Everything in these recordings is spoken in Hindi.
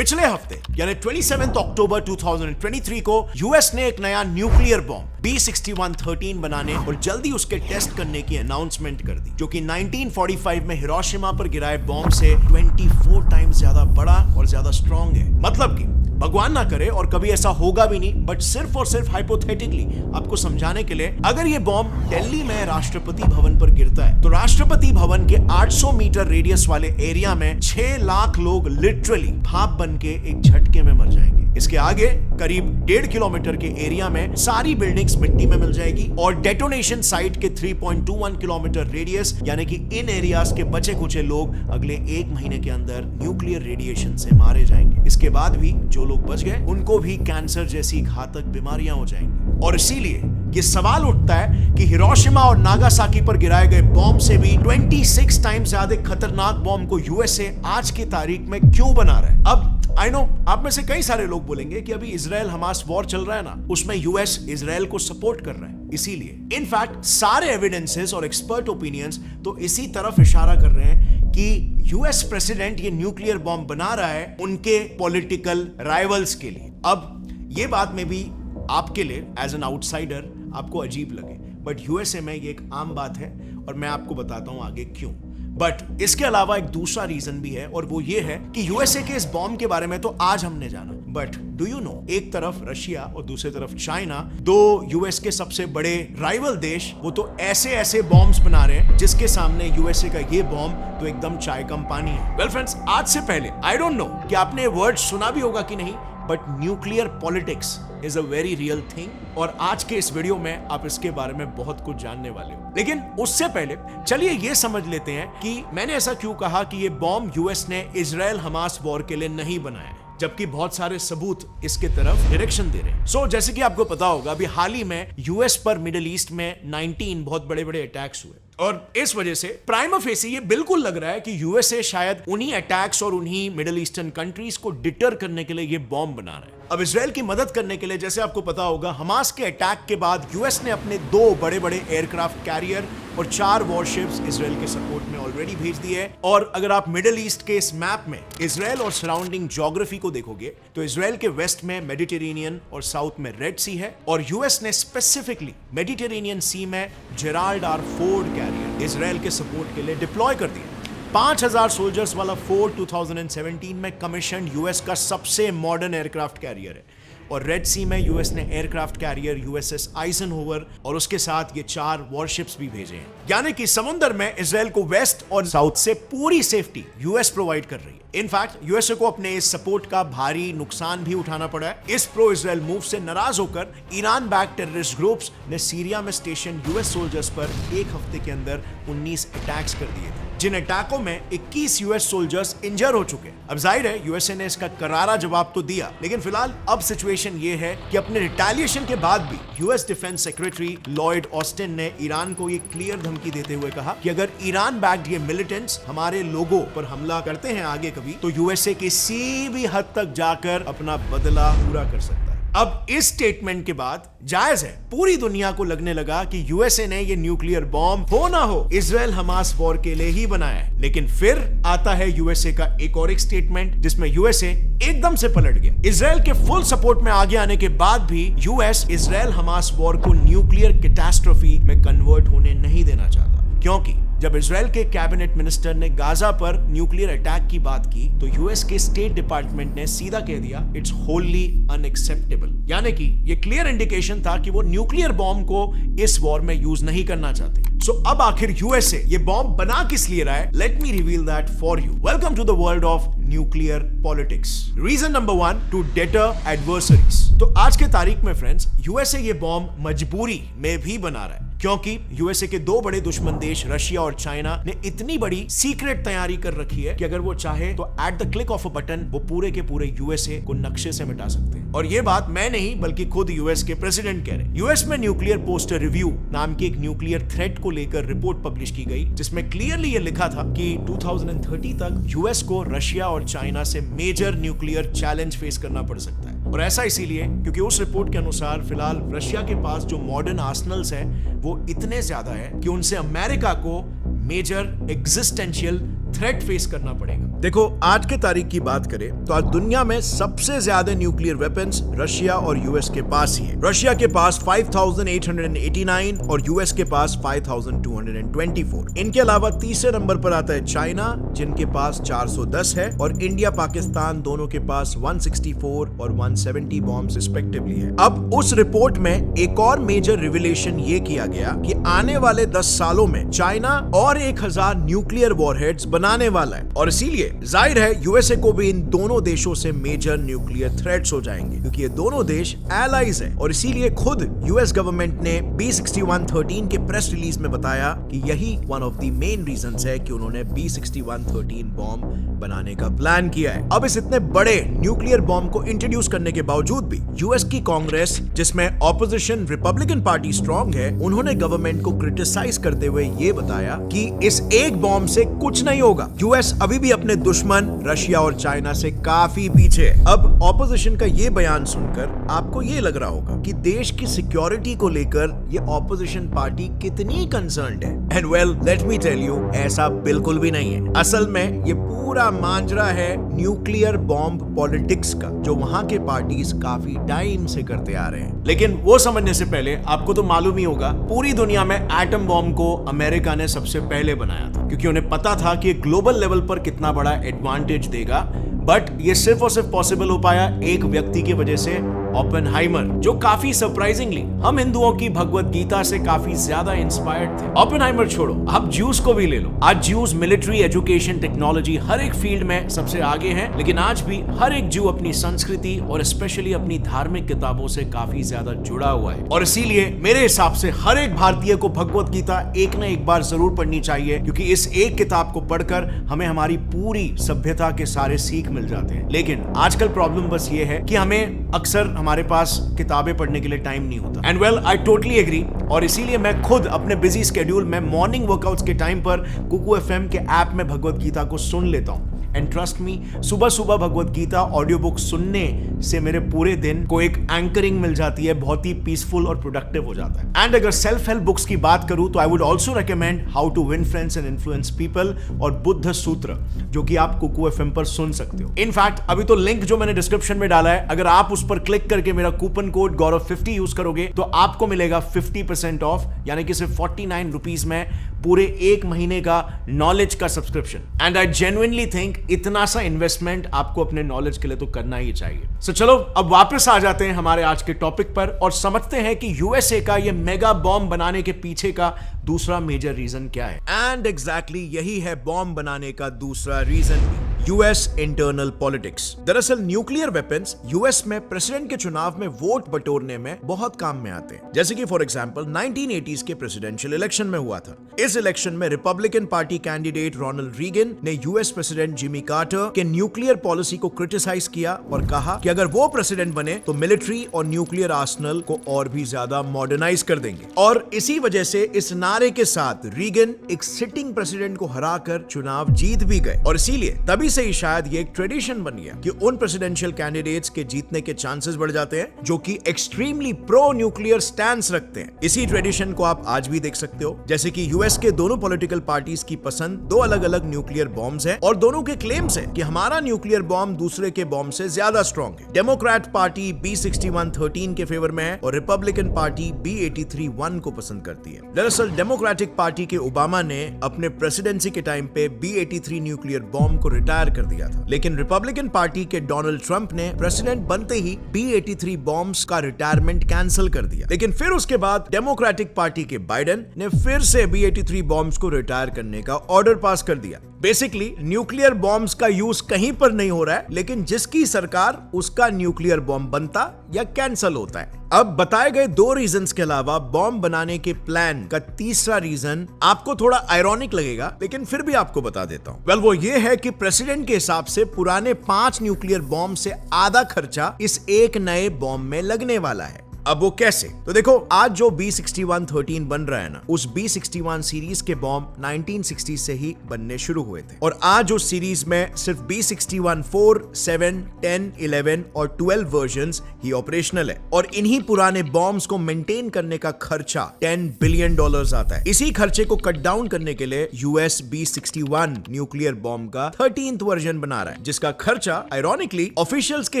पिछले हफ्ते यानी 27 अक्टूबर 2023 को यूएस ने एक नया न्यूक्लियर बॉम्ब B6113 बनाने और जल्दी उसके टेस्ट करने की अनाउंसमेंट कर दी, जो कि 1945 में हिरोशिमा पर गिराए बॉम्ब से 24 टाइम्स ज्यादा बड़ा और ज्यादा स्ट्रॉन्ग है। मतलब कि भगवान ना करे और कभी ऐसा होगा भी नहीं, बट सिर्फ और सिर्फ हाइपोथेटिकली आपको समझाने के लिए, अगर ये बॉम्ब दिल्ली में राष्ट्रपति भवन पर गिरता है तो राष्ट्रपति भवन के 800 मीटर रेडियस वाले एरिया में 6 लाख लोग लिटरली भाप बन के एक झटके में मर जाएंगे। इसके आगे करीब 1.5 किलोमीटर के एरिया में सारी बिल्डिंग्स मिट्टी में मिल जाएगी और डेटोनेशन साइट के 3.21 किलोमीटर रेडियस यानी कि इन एरियाज के बचे कुचे लोग अगले 1 महीने के अंदर न्यूक्लियर रेडिएशन से मारे जाएंगे। इसके बाद भी जो लोग बच गए उनको भी कैंसर जैसी घातक बीमारियां हो जाएंगी। और इसीलिए ये सवाल उठता है कि हिरोशिमा और नागासाकी पर गिराए गए बॉम्ब से भी 26 टाइम्स ज्यादा खतरनाक बॉम्ब को यूएसए आज की तारीख में क्यों बना रहा है। अब आई नो आप में से कई सारे लोग बोलेंगे कि अभी इजराइल हमास वॉर चल रहा है ना, उसमें यूएस इजराइल को सपोर्ट कर रहा है। इसीलिए इनफैक्ट सारे एविडेंसेस और एक्सपर्ट ओपिनियंस तो इसी तरफ इशारा कर रहे हैं कि यूएस प्रेसिडेंट ये न्यूक्लियर बॉम्ब बना रहा है उनके पॉलिटिकल राइवल्स के लिए। अब ये बात में भी आपके लिए एज एन आउटसाइडर आपको अजीब लगे, बट यूएसए में ये एक आम बात है और मैं आपको बताता हूं आगे क्यों। बट इसके अलावा एक दूसरा रीजन भी है और वो ये है कि यूएसए के इस बॉम्ब के बारे में तो आज हमने जाना, बट डू यू नो एक तरफ रशिया और दूसरी तरफ चाइना, दो यूएस के सबसे बड़े राइवल देश, वो तो ऐसे ऐसे बॉम्ब्स बना रहे हैं जिसके सामने यूएसए का ये बॉम्ब तो एकदम चाय कम पानी है। वेल फ्रेंड्स, आज से पहले आई डोंट नो कि आपने वर्ड सुना भी होगा कि नहीं, but nuclear politics is a very real thing और आज के इस वीडियो में आप इसके बारे में बहुत कुछ जानने वाले हो। लेकिन उससे पहले चलिए ये समझ लेते हैं कि मैंने ऐसा क्यों कहा कि ये बॉम्ब यूएस ने इजराइल हमास वॉर के लिए नहीं बनाया है, जबकि बहुत सारे सबूत इसके तरफ डायरेक्शन दे रहे हैं। सो जैसे कि आपको पता होगा अभी हाल ही में यूएस पर मिडिल ईस्ट में 19 बहुत बड़े बड़े अटैक्स हुए और इस वजह से प्राइमा फेसी ये बिल्कुल लग रहा है कि यूएसए शायद उन्हीं अटैक्स और उन्हीं मिडिल ईस्टर्न कंट्रीज को डिटर करने के लिए ये बॉम्ब बना रहा है। अब इजराइल की मदद करने के लिए, जैसे आपको पता होगा, हमास के अटैक के बाद यूएस ने अपने 2 बड़े बड़े एयरक्राफ्ट कैरियर और 4 वॉरशिप्स इजराइल के सपोर्ट में ऑलरेडी भेज दिए है। और अगर आप मिडिल ईस्ट के इस मैप में इजराइल और सराउंडिंग ज्योग्राफी को देखोगे तो इजराइल के वेस्ट में मेडिटेरेनियन और साउथ में रेड सी है और यूएस ने स्पेसिफिकली मेडिटेरेनियन सी में Gerald R Ford carrier Israel के सपोर्ट के लिए डिप्लॉय कर दिया। 5000 सोल्जर्स वाला फोर्ड 2017 में कमीशन यूएस का सबसे मॉडर्न एयरक्राफ्ट कैरियर है और रेड सी में यूएस ने एयरक्राफ्ट कैरियर यूएसएस आइजनहोवर और उसके साथ ये 4 वॉरशिप्स भी भेजे हैं। यानी कि समुद्र में इजराइल को वेस्ट और साउथ से पूरी सेफ्टी यूएस प्रोवाइड कर रही है। इनफैक्ट यूएसए को अपने इस सपोर्ट का भारी नुकसान भी उठाना पड़ा है। इस प्रो इजराइल मूव से नाराज होकर ईरान बैक टेररिस्ट ग्रुप्स ने सीरिया में स्टेशन यूएस सोल्जर्स पर एक हफ्ते के अंदर 19 अटैक्स कर दिए थे, जिन अटैकों में 21 यूएस सोल्जर्स इंजर हो चुके। अब जाहिर है यूएसए ने इसका करारा जवाब तो दिया, लेकिन फिलहाल अब सिचुएशन ये है कि अपने रिटेलिएशन के बाद भी US defence secretary Lloyd Austin ने ईरान को ये क्लियर धमकी देते हुए कहा कि अगर ईरान बैक्ड ये मिलिटेंट्स हमारे लोगों पर हमला करते हैं आगे कभी, तो यूएसए किसी भी हद तक जाकर अपना बदला पूरा कर सकता है। अब इस स्टेटमेंट के बाद जायज है पूरी दुनिया को लगने लगा कि यूएसए ने ये न्यूक्लियर बॉम्ब हो ना हो इजराइल हमास वॉर के लिए ही बनाया है। लेकिन फिर आता है यूएसए का एक और एक स्टेटमेंट जिसमें यूएसए एकदम से पलट गया। इजराइल के फुल सपोर्ट में आगे आने के बाद भी यूएस इजराइल हमास वॉर को न्यूक्लियर कैटास्ट्रोफी में कन्वर्ट होने नहीं देना चाहता, क्योंकि जब इजराइल के कैबिनेट मिनिस्टर ने गाजा पर न्यूक्लियर अटैक की बात की तो यूएस के स्टेट डिपार्टमेंट ने सीधा कह दिया इट्स होली अनएक्सेप्टेबल। यानी कि ये क्लियर इंडिकेशन था कि वो न्यूक्लियर बॉम्ब को इस वॉर में यूज नहीं करना चाहते। सो अब आखिर यूएसए ये बॉम्ब बना किस लिए रहा है? Let me reveal that for you. Welcome to the world of nuclear politics. Reason number 1, to deter adversaries. तो आज के तारीख में फ्रेंड्स, यूएसए ये बॉम्ब मजबूरी में भी बना रहा है, क्योंकि यूएसए के 2 बड़े दुश्मन देश रशिया और चाइना ने इतनी बड़ी सीक्रेट तैयारी कर रखी है कि अगर वो चाहे तो at the click of a button वो पूरे के पूरे यूएसए को नक्शे से मिटा सकते हैं। और ये बात मैं नहीं बल्कि खुद यूएस के प्रेसिडेंट कह रहे हैं। यूएस में न्यूक्लियर पोस्टर रिव्यू नाम की एक न्यूक्लियर थ्रेट को लेकर रिपोर्ट पब्लिश की गई, जिसमें क्लियरली ये लिखा था कि 2030 तक यूएस को रशिया और चाइना से मेजर न्यूक्लियर चैलेंज फेस करना पड़ सकता है। और ऐसा इसीलिए क्योंकि उस रिपोर्ट के अनुसार फिलहाल रशिया के पास जो मॉडर्न आर्सनल्स है वो इतने ज्यादा है कि उनसे अमेरिका को मेजर एग्जिस्टेंशियल थ्रेट फेस करना पड़ेगा। देखो, आज के तारीख की बात करें तो आज दुनिया में सबसे ज्यादा न्यूक्लियर वेपन्स रशिया और यूएस के पास ही है। रशिया के पास 5,889 और यूएस के पास 5,224। इनके अलावा तीसरे नंबर पर आता है चाइना, जिनके पास 410 है, और इंडिया पाकिस्तान दोनों के पास 164 और 170 बॉम्ब्स रिस्पेक्टिवली है। अब उस रिपोर्ट में एक और मेजर रिविलेशन ये किया गया कि आने वाले 10 सालों में चाइना और 1000 न्यूक्लियर वॉरहेड्स बनाने वाला है, और इसीलिए जाहिर है यूएसए को भी इन दोनों देशों से मेजर न्यूक्लियर थ्रेट्स हो जाएंगे, क्योंकि ये दोनों देश एलाइज हैं। और इसीलिए खुद यूएस गवर्नमेंट ने B6113 के प्रेस रिलीज में बताया कि यही one of the main reasons है कि उन्होंने B6113 बॉम्ब बनाने का प्लान किया है। अब इस इतने बड़े न्यूक्लियर बॉम्ब को इंट्रोड्यूस करने के बावजूद भी यूएस की कांग्रेस, जिसमें ऑपोजिशन रिपब्लिकन पार्टी स्ट्रांग है, उन्होंने गवर्नमेंट को क्रिटिसाइज करते हुए ये बताया कि इस एक बॉम्ब से कुछ नहीं होगा। यूएस अभी भी अपने दुश्मन रशिया और चाइना से काफी पीछे है। अब ऑपोजिशन का ये बयान सुनकर आपको ये लग रहा होगा कि देश की सिक्योरिटी को लेकर ये ऑपोजिशन पार्टी कितनी कंसर्न्ड है। And well, let me tell you, ऐसा बिल्कुल भी नहीं है। असल में ये पूरा मांजरा है न्यूक्लियर बॉम्ब पॉलिटिक्स का, जो वहां के पार्टीज काफी टाइम से करते आ रहे हैं। लेकिन वो समझने से पहले आपको तो मालूम ही होगा, पूरी दुनिया में एटम बॉम्ब को अमेरिका ने सबसे पहले बनाया था, क्योंकि उन्हें पता था कि ग्लोबल लेवल पर कितना बड़ा एडवांटेज देगा। बट ये सिर्फ और सिर्फ पॉसिबल हो पाया एक व्यक्ति की वजह से, ओपेनहाइमर, जो काफी सरप्राइजिंगली हम हिंदुओं की भगवत गीता से काफी ज्यादा इंस्पायर्ड थे। ओपेनहाइमर छोड़ो, आप ज्यूस को भी ले लो। आज ज्यूस मिलिट्री, एजुकेशन, टेक्नोलॉजी, हर एक फील्ड में सबसे आगे हैं, लेकिन आज भी हर एक ज्यू अपनी संस्कृति और स्पेशली अपनी धार्मिक किताबों से काफी ज्यादा जुड़ा हुआ है। और इसीलिए मेरे हिसाब से हर एक भारतीय को भगवत गीता एक न एक बार जरूर पढ़नी चाहिए, क्योंकि इस एक किताब को पढ़कर हमें हमारी पूरी सभ्यता के सारे सीख मिल जाते हैं। लेकिन आजकल प्रॉब्लम बस ये है कि हमें अक्सर हमारे पास किताबें पढ़ने के लिए टाइम नहीं होता। And well, I totally agree, और इसीलिए मैं खुद अपने बिजी स्केड्यूल में मॉर्निंग वर्कआउट्स के टाइम पर कुकू एफएम के ऐप में भगवत गीता को सुन लेता हूं। एंड ट्रस्ट मी, सुबह सुबह भगवत गीता ऑडियो बुक सुनने से मेरे पूरे दिन को एक एंकरिंग मिल जाती है, बहुत ही पीसफुल और प्रोडक्टिव हो जाता है। एंड अगर सेल्फ हेल्प बुक्स की बात करूं तो I would also recommend how to win friends and influence people और बुद्ध सूत्र, जो कि आप कुकू एफएम पर सुन सकते हो। इनफैक्ट अभी तो लिंक जो मैंने डिस्क्रिप्शन में डाला है, अगर आप उस पर क्लिक करके मेरा कूपन कोड गौरव50 यूज करोगे तो आपको मिलेगा 50% ऑफ, यानी कि सिर्फ 49 रुपीज में पूरे एक महीने का नॉलेज का subscription. And I genuinely think इतना सा इन्वेस्टमेंट आपको अपने नॉलेज के लिए तो करना ही चाहिए। सो चलो अब वापस आ जाते हैं हमारे आज के टॉपिक पर और समझते हैं कि यूएसए का ये मेगा बॉम्ब बनाने के पीछे का दूसरा मेजर रीजन क्या है। एंड एग्जैक्टली यही है बॉम्ब बनाने का दूसरा रीजन, यूएस इंटरनल पॉलिटिक्स। दरअसल न्यूक्लियर वेपन्स यूएस में प्रेसिडेंट के चुनाव में वोट बटोरने में बहुत काम में आते हैं। जैसे कि फॉर एग्जांपल 1980s के प्रेसिडेंशियल इलेक्शन में हुआ था। इस इलेक्शन में Republican party candidate Ronald Reagan ने यूएस प्रेसिडेंट जिमी कार्टर के न्यूक्लियर पॉलिसी को क्रिटिसाइज किया और कहा कि अगर वो प्रेसिडेंट बने तो मिलिट्री और न्यूक्लियर आर्सेनल को और भी ज्यादा मॉडर्नाइज कर देंगे। और इसी वजह से इस नारे के साथ रीगन एक सिटिंग प्रेसिडेंट को हराकर चुनाव जीत भी गए। और इसीलिए तभी से ही शायद ये एक ट्रेडिशन बन गया कि उन प्रेसिडेंशियल कैंडिडेट्स के जीतने के चांसेस बढ़ जाते हैं जो कि एक्सट्रीमली प्रो न्यूक्लियर स्टैंस रखते हैं। इसी ट्रेडिशन को आप आज भी देख सकते हो, जैसे कि यूएस के दोनों पॉलिटिकल पार्टीज की पसंद दो अलग अलग न्यूक्लियर बॉम्ब्स हैं और दोनों के क्लेम्स हैं कि हमारा न्यूक्लियर बॉम्ब दूसरे के बॉम्ब से ज्यादा स्ट्रॉन्ग है। डेमोक्रेट पार्टी B6113 के फेवर में है और रिपब्लिकन पार्टी B83-1 को पसंद करती है। दरअसल डेमोक्रेटिक पार्टी के ओबामा ने अपने प्रेसिडेंसी के टाइम पे B83 न्यूक्लियर बॉम्ब को रिटायर कर दिया था, लेकिन रिपब्लिकन पार्टी के डोनाल्ड ट्रंप ने प्रेसिडेंट बनते ही B83 बॉम्ब्स का रिटायरमेंट कैंसिल कर दिया। लेकिन फिर उसके बाद डेमोक्रेटिक पार्टी के बाइडेन ने फिर से B83 बॉम्ब्स को रिटायर करने का ऑर्डर पास कर दिया। बेसिकली न्यूक्लियर बॉम्ब्स का यूज कहीं पर नहीं हो रहा है, लेकिन जिसकी सरकार उसका न्यूक्लियर बॉम्ब बनता या कैंसिल होता है। अब बताए गए दो रीजंस के अलावा बॉम्ब बनाने के प्लान का तीसरा रीजन आपको थोड़ा आयरॉनिक लगेगा, लेकिन फिर भी आपको बता देता हूं। वेल, वो ये है कि प्रेसिडेंट के हिसाब से पुराने 5 न्यूक्लियर बॉम्ब से आधा खर्चा इस एक नए बॉम्ब में लगने वाला है। अब वो कैसे? तो देखो, आज जो B6113 बन रहा है ना, उस B61 सीरीज के बॉम्ब 1960 से ही बनने शुरू हुए थे और आज उस सीरीज में सिर्फ B61 4, 7, 10, 11 और 12 वर्जन्स ही ऑपरेशनल है और इन्हीं पुराने बॉम्ब्स को मेंटेन करने का खर्चा $10 बिलियन आता है। इसी खर्चे को कट डाउन करने के लिए यूएस B61 न्यूक्लियर बॉम्ब का 13th वर्जन बना रहा है, जिसका खर्चा आयरॉनिकली ऑफिशियल्स के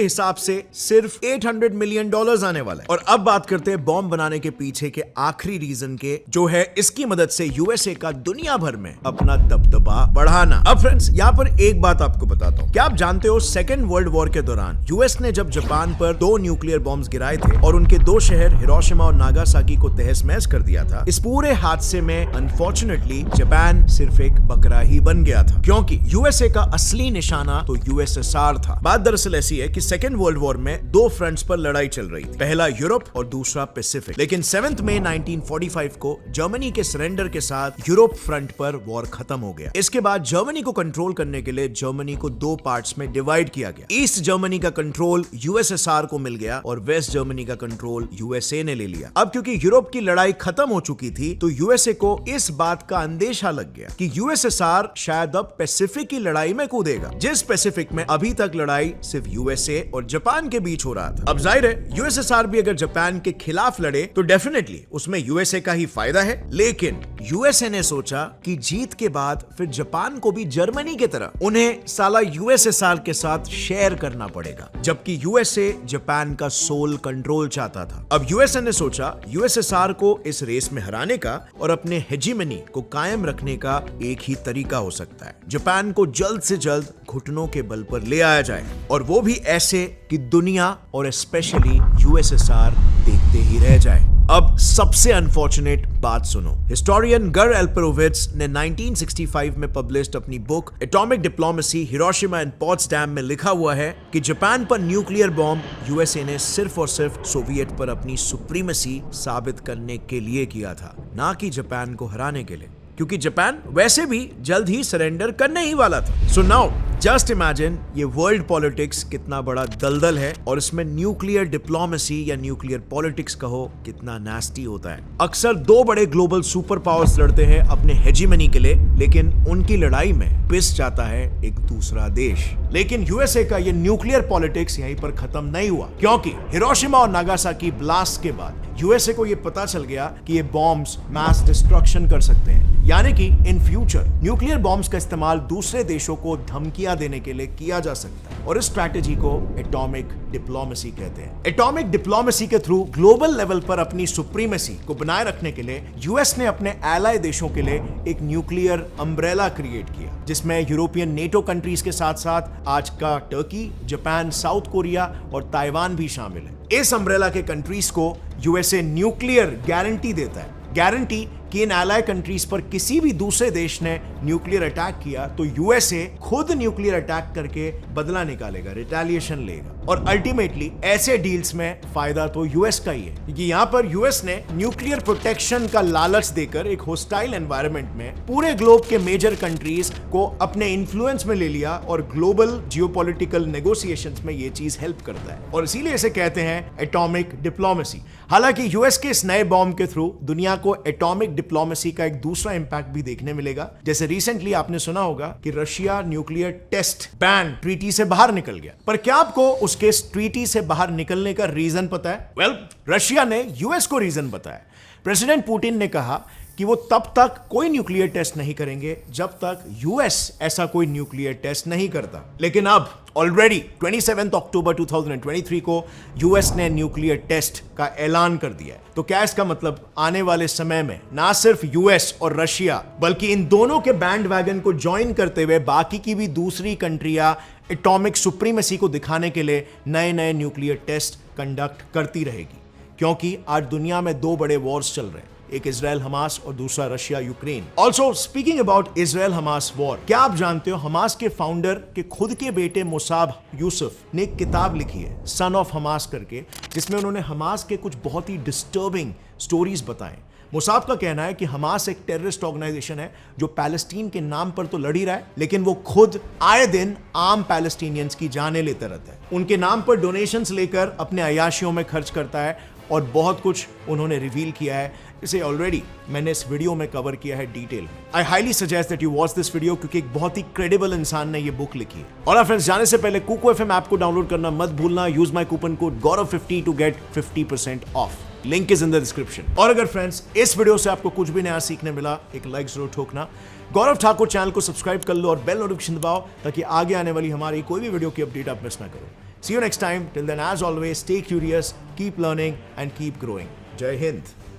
हिसाब से सिर्फ $800 मिलियन आने वाला है। और अब बात करते हैं बॉम्ब बनाने के पीछे के आखिरी रीजन के, जो है इसकी मदद से यूएसए का दुनिया भर में अपना दबदबा बढ़ाना। अब फ्रेंड्स, यहाँ पर एक बात आपको बताता हूँ, क्या आप जानते हो सेकेंड वर्ल्ड वॉर के दौरान यूएस ने जब जापान पर 2 न्यूक्लियर बॉम्ब्स गिराए थे और उनके 2 शहर हिरोशिमा और नागासाकी को तहस महस कर दिया था, इस पूरे हादसे में अनफॉर्चुनेटली जापान सिर्फ एक बकरा ही बन गया था, क्योंकि यूएसए का असली निशाना तो यूएसएसआर था। बात दरअसल ऐसी है कि सेकेंड वर्ल्ड वॉर में 2 फ्रंट्स पर लड़ाई चल रही थी, पहला यूरोप और दूसरा पैसिफिक। लेकिन 7 मई 1945 को जर्मनी के सरेंडर के साथ यूरोप फ्रंट पर वॉर खत्म हो गया। इसके बाद जर्मनी को कंट्रोल करने के लिए जर्मनी को 2 पार्ट्स में डिवाइड किया गया। ईस्ट जर्मनी का कंट्रोल यूएसएसआर को मिल गया और वेस्ट जर्मनी का कंट्रोल यूएसए ने ले लिया। अब क्योंकि यूरोप की लड़ाई खत्म हो चुकी थी, तो यूएसए को इस बात का अंदेशा लग गया कि यूएसएसआर शायद अब पैसिफिक की लड़ाई में कूदेगा, जिस पैसिफिक में अभी तक लड़ाई सिर्फ यूएसए और जापान के बीच हो रहा था। अब जाहिर है यूएसएसआर भी अगर जापान के खिलाफ लड़े तो डेफिनेटली उसमें यूएसए का ही फायदा है, लेकिन यूएसए ने सोचा कि जीत के बाद फिर जापान को भी जर्मनी की तरह उन्हें साला यूएसएसआर के साथ शेयर करना पड़ेगा, जबकि यूएसए जापान का सोल कंट्रोल चाहता था। अब यूएसए ने सोचा यूएसएसआर को इस रेस में हराने का और अपने हेजीमनी को कायम रखने का एक ही तरीका हो सकता है, जापान को जल्द से जल्द घुटनों के बल पर ले आया जाए, और वो भी ऐसे कि दुनिया और स्पेशली यूएसएसआर देखते ही रह जाए। अब सबसे अनफॉर्चुनेट बात सुनो, हिस्टोरियन गर एल्पेरोविट्ज ने 1965 में पब्लिश्ड अपनी book atomic diplomacy Hiroshima and Potsdam में लिखा हुआ है कि जापान पर न्यूक्लियर बॉम्ब यूएसए ने सिर्फ और सिर्फ सोवियत पर अपनी सुप्रीमेसी साबित करने के लिए किया था, ना कि जापान को हराने के लिए, क्योंकि जापान वैसे भी जल्द ही सरेंडर करने ही वाला था। सो नाउ जस्ट इमेजिन ये वर्ल्ड पॉलिटिक्स कितना बड़ा दलदल है और इसमें न्यूक्लियर डिप्लोमेसी या न्यूक्लियर पॉलिटिक्स कहो कितना नास्टी होता है। अक्सर 2 बड़े ग्लोबल सुपर पावर्स लड़ते हैं अपने हेजीमनी के लिए, लेकिन उनकी लड़ाई में पिस जाता है एक दूसरा देश। लेकिन यूएसए का ये न्यूक्लियर पॉलिटिक्स यहीं पर खत्म नहीं हुआ, क्योंकि हिरोशिमा और नागासाकी ब्लास्ट के बाद यूएसए को ये पता चल गया कि ये बॉम्ब्स मास डिस्ट्रक्शन कर सकते हैं, यानी कि इन फ्यूचर न्यूक्लियर बॉम्ब्स का इस्तेमाल दूसरे देशों को धमकियां देने के लिए किया जा सकता है, और इस स्ट्रैटेजी को एटॉमिक डिप्लोमेसी कहते हैं। एटॉमिक डिप्लोमेसी के थ्रू ग्लोबल लेवल पर अपनी सुप्रीमेसी को बनाए रखने के लिए यूएस ने अपने एलाय देशों के लिए एक न्यूक्लियर अम्ब्रेला क्रिएट किया, जिसमें यूरोपियन नेटो कंट्रीज के साथ साथ आज का टर्की, जापान, साउथ कोरिया और ताइवान भी शामिल है। इस अम्ब्रेला के कंट्रीज को यूएसए न्यूक्लियर गारंटी देता है, गारंटी कि इन एलाय कंट्रीज पर किसी भी दूसरे देश ने न्यूक्लियर अटैक किया तो यूएसए खुद न्यूक्लियर अटैक करके बदला निकालेगा, रिटेलिएशन लेगा, और अल्टीमेटली ऐसे डील्स में फायदा तो यूएस का ही है, क्योंकि यहाँ पर यूएस ने न्यूक्लियर प्रोटेक्शन का लालच देकर एक होस्टाइल एनवायरनमेंट में पूरे ग्लोब के मेजर कंट्रीज को अपने इन्फ्लुएंस में ले लिया, और ग्लोबल जियोपॉलिटिकल नेगोशिएशंस में ये चीज हेल्प करता है, और इसीलिए इसे कहते हैं एटॉमिक डिप्लोमेसी। हालांकि यूएस के इस नए बॉम्ब के थ्रू दुनिया को एटॉमिक डिप्लोमेसी का एक दूसरा इंपैक्ट भी देखने मिलेगा। जैसे रिसेंटली आपने सुना होगा कि Russia nuclear test ban treaty से बाहर निकल गया, पर क्या आपको उसके ट्रीटी से बाहर निकलने का रीजन पता है? वेल, रशिया ने यूएस को रीजन बताया। प्रेसिडेंट पुतिन ने कहा कि वो तब तक कोई न्यूक्लियर टेस्ट नहीं करेंगे जब तक यूएस ऐसा कोई न्यूक्लियर टेस्ट नहीं करता। लेकिन अब ऑलरेडी 27 अक्टूबर 2023 को यूएस ने न्यूक्लियर टेस्ट का ऐलान कर दिया है। तो क्या इसका मतलब आने वाले समय में ना सिर्फ यूएस और रशिया बल्कि इन दोनों के बैंड वैगन को ज्वाइन करते हुए बाकी की भी दूसरी कंट्रियां एटॉमिक सुप्रीमेसी को दिखाने के लिए नए नए न्यूक्लियर टेस्ट कंडक्ट करती रहेगी, क्योंकि आज दुनिया में 2 बड़े वॉर्स चल रहे हैं, एक इजराइल हमास और दूसरा Russia Ukraine. Also speaking about Israel Hamas war, क्या आप जानते हो हमास के फाउंडर के खुद के बेटे मुसाब यूसुफ ने एक किताब लिखी है सन ऑफ हमास करके, जिसमें उन्होंने हमास के कुछ बहुत ही डिस्टर्बिंग स्टोरीज बताए। मुसाब का कहना है कि हमास एक टेररिस्ट ऑर्गेनाइजेशन है जो पैलेस्टीन के नाम पर तो लड़ ही रहा है, लेकिन वो खुद आए दिन आम पैलेस्टीनियंस की जानें लेता रहता है, उनके नाम पर डोनेशंस लेकर अपने अयाशियों में खर्च करता है, और बहुत कुछ उन्होंने रिवील किया है, इसे ऑलरेडी मैंने इस वीडियो में कवर किया है डिटेल में। I highly suggest that you watch this video, क्योंकि एक बहुत ही क्रेडिबल इंसान ने ये बुक लिखी है। और फ्रेंड्स, जाने से पहले कुको एफएम ऐप को डाउनलोड करना मत भूलना। यूज माय कूपन कोड गौरव50 to get 50% off. Link is in the description. और अगर फ्रेंड्स इस वीडियो से आपको कुछ भी नया सीखने मिला, एक लाइक जरूर ठोकना। गौरव ठाकुर चैनल को सब्सक्राइब कर लो और बेल नोटिफिकेशन दबाओ, ताकि आगे आने वाली हमारी कोई भी वीडियो की अपडेट आप मिस ना करो। See you next time. Till then, as always, stay curious, keep learning, and keep growing. Jai Hind.